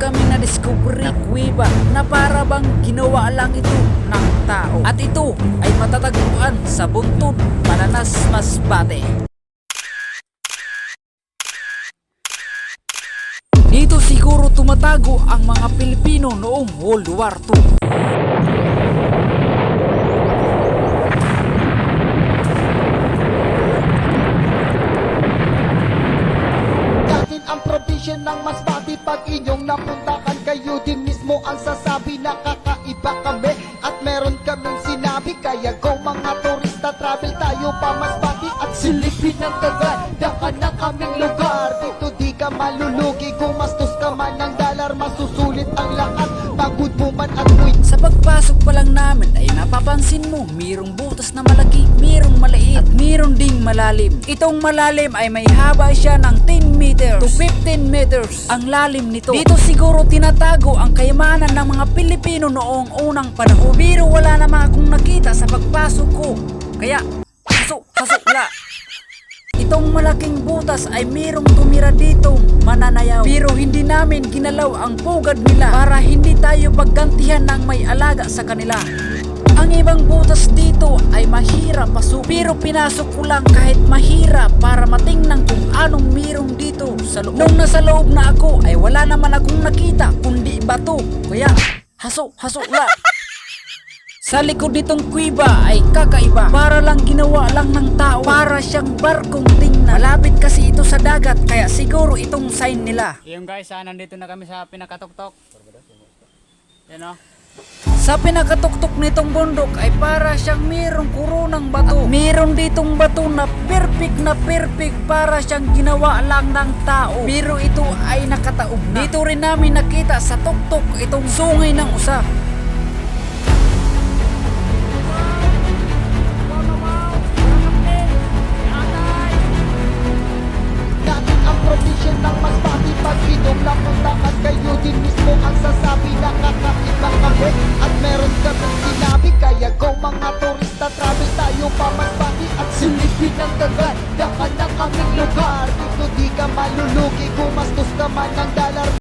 kami na-discovery na kuweba na para bang ginawa lang ito ng tao. At ito ay matatagpuan sa Buntod, Mananas, Masbate. Dito siguro tumatago ang mga Pilipino noong World War II. Ang probinsya ng Masbate, pag inyong napuntakan, kayo din mismo ang sasabi na kakaiba kami at meron kaming sinabi. Kaya go mga turista, travel tayo pa Masbate at silipin ng kaganda na kaming lugar. Dito di ka malulugi, gumastos ka man ng $, masusulit ang lahat, pagod mo man at buwit. Sa pagpasok pa lang namin ay napapansin mo mayroong butas na malaki, mayroong maliit at mayroong ding malalim. Itong malalim ay may haba siya ng 10 meters to 15 meters ang lalim nito. Dito siguro tinatago ang kayamanan ng mga Pilipino noong unang panahon. Pero wala naman akong nakita sa pagpasok ko, kaya hasok la. Itong malaking butas ay mayroong tumira ditong mananayaw. Pero hindi namin ginalaw ang pugad nila para hindi tayo paggantihan ng may alaga sa kanila. Ang ibang butas dito ay mahirap pasok, pero pinasok ko lang kahit mahirap para matingnan kung anong mayroong dito sa loob. Nung nasa loob na ako ay wala naman akong nakita kundi bato, kaya hasok la. Sa likod nitong kuweba ay kakaiba, para lang ginawa lang ng tao, para siyang barkong tingnan. Malapit kasi ito sa dagat, kaya siguro itong sign nila. Yung guys, nandito na kami sa pinakatuktok. Yan o. Sa pinakatuktok nitong bundok ay para siyang mayroong kurunang bato. At mayroon ditong bato na perfect para siyang ginawa lang ng tao. Pero ito ay nakataob na. Dito rin namin nakita sa tuktok itong sungay ng usa. Dati ang probinsya ng Masbate, pag inyong napuntakan, kayo din mismo ang sasabi na kakaiba kami at meron kaming sinabi. Kaya go mga turista, travel tayo pa Masbate at silipin ang kaganda ng aming lugar. Dito di ka malulugi, gumastos ka man ng $.